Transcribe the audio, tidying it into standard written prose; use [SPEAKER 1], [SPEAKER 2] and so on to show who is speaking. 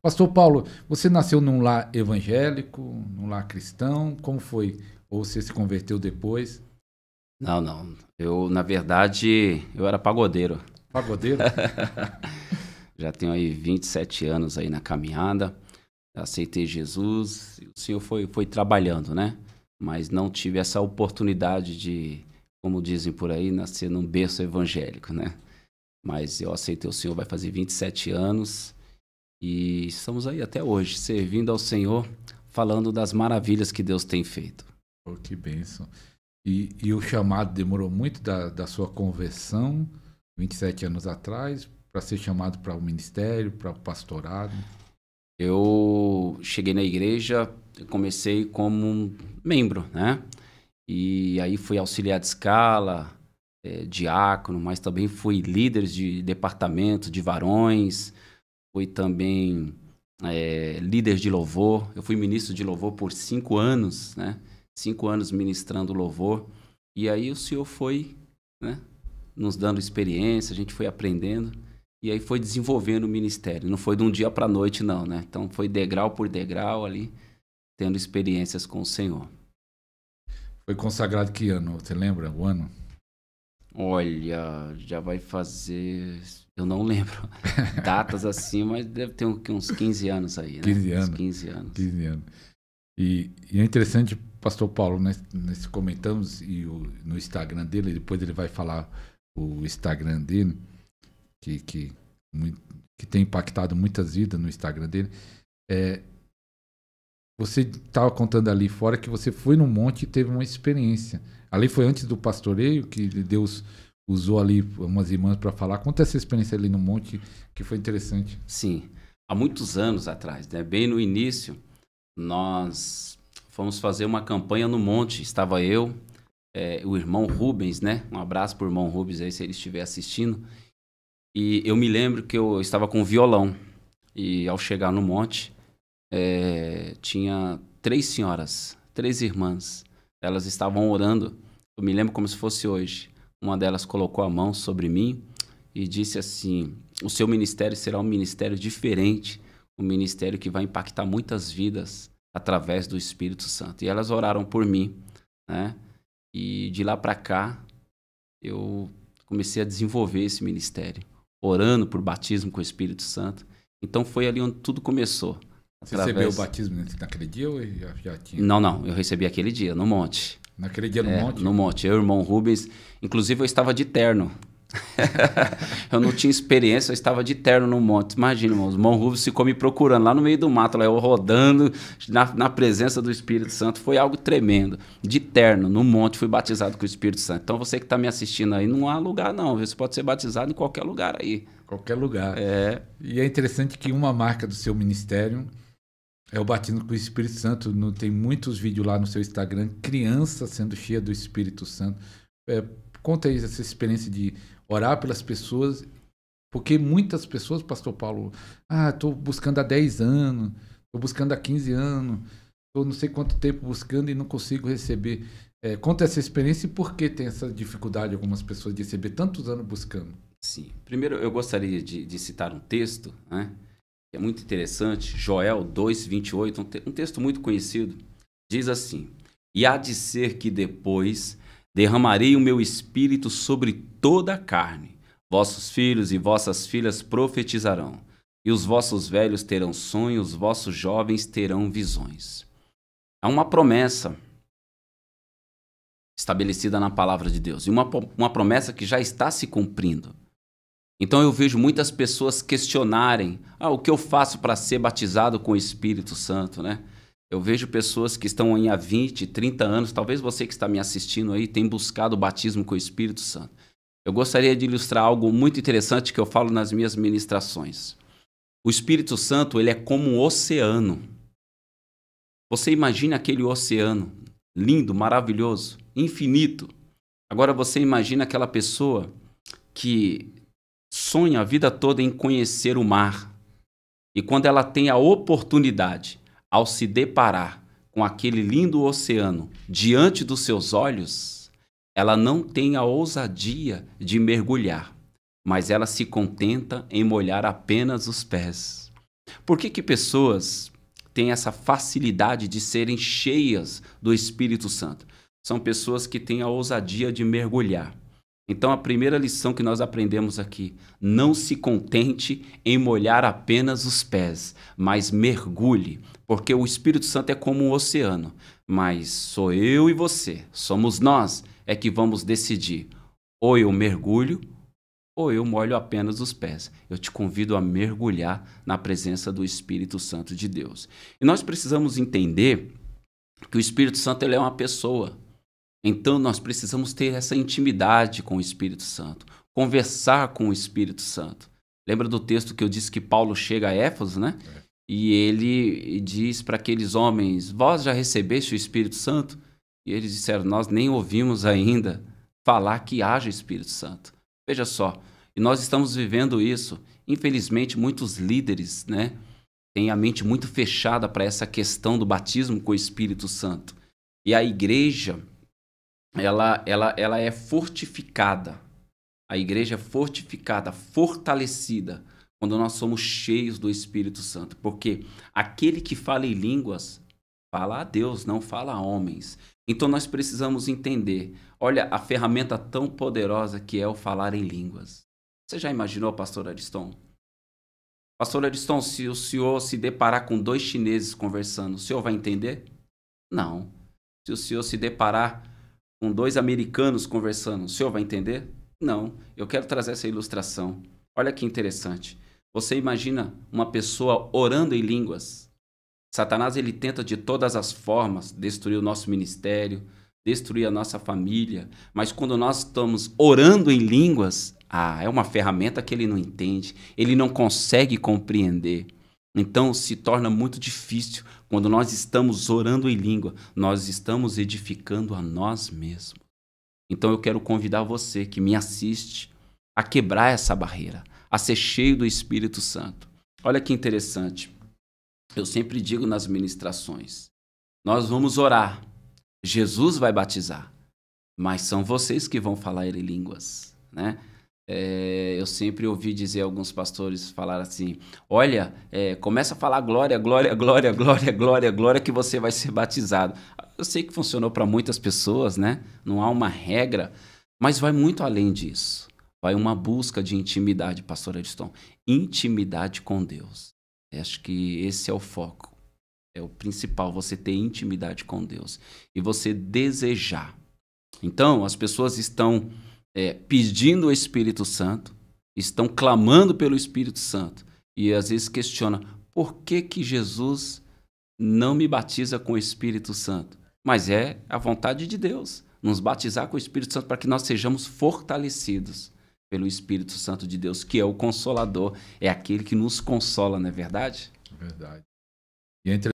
[SPEAKER 1] Pastor Paulo, você nasceu num lar evangélico, num lar cristão? Como foi? Ou você se converteu depois?
[SPEAKER 2] Não, não. Eu, na verdade, eu era pagodeiro.
[SPEAKER 1] Pagodeiro?
[SPEAKER 2] Já tenho aí 27 anos aí na caminhada. Aceitei Jesus. E o Senhor foi trabalhando, né? Mas não tive essa oportunidade de, como dizem por aí, nascer num berço evangélico, né? Mas eu aceitei o Senhor, vai fazer 27 anos. E estamos aí até hoje, servindo ao Senhor, falando das maravilhas que Deus tem feito.
[SPEAKER 1] Oh, que bênção. E o chamado demorou muito da sua conversão, 27 anos atrás, para ser chamado para o ministério, para o pastorado?
[SPEAKER 2] Eu cheguei na igreja, comecei como um membro, né? E aí fui auxiliar de escala, diácono, mas também fui líder de departamento de varões, fui também líder de louvor. Eu fui ministro de louvor por 5 anos, né? 5 anos ministrando louvor. E aí o Senhor foi, né, nos dando experiência, a gente foi aprendendo. E aí foi desenvolvendo o ministério. Não foi de um dia para a noite, não, né? Então foi degrau por degrau ali, tendo experiências com o Senhor.
[SPEAKER 1] Foi consagrado que ano? Você lembra o ano?
[SPEAKER 2] Olha, já vai fazer... Eu não lembro datas assim, mas deve ter uns 15 anos aí, né?
[SPEAKER 1] 15 anos.
[SPEAKER 2] Uns 15 anos.
[SPEAKER 1] 15 anos. E é interessante, pastor Paulo, nesse comentamos e no Instagram dele, depois ele vai falar o Instagram dele, que tem impactado muitas vidas no Instagram dele. Você estava contando ali fora que você foi no monte e teve uma experiência. Ali foi antes do pastoreio, que Deus usou ali umas irmãs para falar. Conta essa experiência ali no monte, que foi interessante.
[SPEAKER 2] Sim, há muitos anos atrás, né? Bem no início, nós fomos fazer uma campanha no monte. Estava eu, o irmão Rubens, né? Um abraço para o irmão Rubens aí, se ele estiver assistindo. E eu me lembro que eu estava com violão. E ao chegar no monte, tinha 3 senhoras, 3 irmãs. Elas estavam orando. Eu me lembro como se fosse hoje. Uma delas colocou a mão sobre mim e disse assim: o seu ministério será um ministério diferente, um ministério que vai impactar muitas vidas através do Espírito Santo. E elas oraram por mim, né? E de lá para cá, eu comecei a desenvolver esse ministério, orando por batismo com o Espírito Santo. Então foi ali onde tudo começou.
[SPEAKER 1] Você recebeu o batismo naquele dia ou já tinha?
[SPEAKER 2] Não, eu recebi aquele dia, no monte.
[SPEAKER 1] Naquele dia no monte?
[SPEAKER 2] No monte, eu e o irmão Rubens. Inclusive eu estava de terno. Eu não tinha experiência, eu estava de terno no monte. Imagina, irmão, o irmão Rubens ficou me procurando lá no meio do mato, lá eu rodando na presença do Espírito Santo. Foi algo tremendo. De terno, no monte, fui batizado com o Espírito Santo. Então você que está me assistindo aí, não há lugar não. Você pode ser batizado em qualquer lugar aí.
[SPEAKER 1] Qualquer lugar. E é interessante que uma marca do seu ministério é o batismo com o Espírito Santo. Tem muitos vídeos lá no seu Instagram, criança sendo cheia do Espírito Santo. Conta aí essa experiência de orar pelas pessoas, porque muitas pessoas, pastor Paulo, estou buscando há 10 anos, estou buscando há 15 anos, estou não sei quanto tempo buscando e não consigo receber. Conta essa experiência e por que tem essa dificuldade algumas pessoas de receber tantos anos buscando.
[SPEAKER 2] Sim. Primeiro eu gostaria de citar um texto, né? É muito interessante, Joel 2:28, um texto muito conhecido, diz assim: e há de ser que depois derramarei o meu espírito sobre toda a carne, vossos filhos e vossas filhas profetizarão, e os vossos velhos terão sonhos, os vossos jovens terão visões. Há uma promessa estabelecida na palavra de Deus, e uma promessa que já está se cumprindo. Então eu vejo muitas pessoas questionarem, o que eu faço para ser batizado com o Espírito Santo, né? Eu vejo pessoas que estão aí há 20, 30 anos, talvez você que está me assistindo aí tem buscado o batismo com o Espírito Santo. Eu gostaria de ilustrar algo muito interessante que eu falo nas minhas ministrações. O Espírito Santo, ele é como um oceano. Você imagina aquele oceano lindo, maravilhoso, infinito. Agora você imagina aquela pessoa que sonha a vida toda em conhecer o mar. E quando ela tem a oportunidade, ao se deparar com aquele lindo oceano diante dos seus olhos, ela não tem a ousadia de mergulhar, mas ela se contenta em molhar apenas os pés. Por que pessoas têm essa facilidade de serem cheias do Espírito Santo? São pessoas que têm a ousadia de mergulhar. Então, a primeira lição que nós aprendemos aqui: não se contente em molhar apenas os pés, mas mergulhe, porque o Espírito Santo é como um oceano, mas sou eu e você, somos nós, é que vamos decidir, ou eu mergulho, ou eu molho apenas os pés. Eu te convido a mergulhar na presença do Espírito Santo de Deus. E nós precisamos entender que o Espírito Santo ele é uma pessoa. Então, nós precisamos ter essa intimidade com o Espírito Santo, conversar com o Espírito Santo. Lembra do texto que eu disse que Paulo chega a Éfeso, né? E ele diz para aqueles homens: vós já recebeste o Espírito Santo? E eles disseram: nós nem ouvimos ainda falar que haja Espírito Santo. Veja só, e nós estamos vivendo isso. Infelizmente, muitos líderes, né, têm a mente muito fechada para essa questão do batismo com o Espírito Santo. E a igreja... Ela é fortificada. A igreja é fortificada, fortalecida, quando nós somos cheios do Espírito Santo. Porque aquele que fala em línguas, fala a Deus, não fala a homens. Então nós precisamos entender, olha a ferramenta tão poderosa que é o falar em línguas. Você já imaginou, pastor Ariston? Pastor Ariston, se o senhor se deparar com 2 chineses conversando, o senhor vai entender? Não. Se o senhor se deparar com 2 americanos conversando, o senhor vai entender? Não. Eu quero trazer essa ilustração. Olha que interessante. Você imagina uma pessoa orando em línguas. Satanás ele tenta de todas as formas destruir o nosso ministério, destruir a nossa família. Mas quando nós estamos orando em línguas, é uma ferramenta que ele não entende, ele não consegue compreender. Então se torna muito difícil. Quando nós estamos orando em língua, nós estamos edificando a nós mesmos. Então eu quero convidar você que me assiste a quebrar essa barreira, a ser cheio do Espírito Santo. Olha que interessante. Eu sempre digo nas ministrações, nós vamos orar, Jesus vai batizar, mas são vocês que vão falar em línguas, né? Eu sempre ouvi dizer alguns pastores falar assim: olha, começa a falar glória, glória, glória, glória, glória, glória, que você vai ser batizado. Eu sei que funcionou para muitas pessoas, né? Não há uma regra, mas vai muito além disso. Vai uma busca de intimidade, pastor Ariston. Intimidade com Deus. Acho que esse é o foco. É o principal, você ter intimidade com Deus. E você desejar. Então, as pessoas estão pedindo o Espírito Santo, estão clamando pelo Espírito Santo e às vezes questionam: por que Jesus não me batiza com o Espírito Santo? Mas é a vontade de Deus nos batizar com o Espírito Santo para que nós sejamos fortalecidos pelo Espírito Santo de Deus, que é o Consolador, é aquele que nos consola, não é verdade?
[SPEAKER 1] É verdade. E entre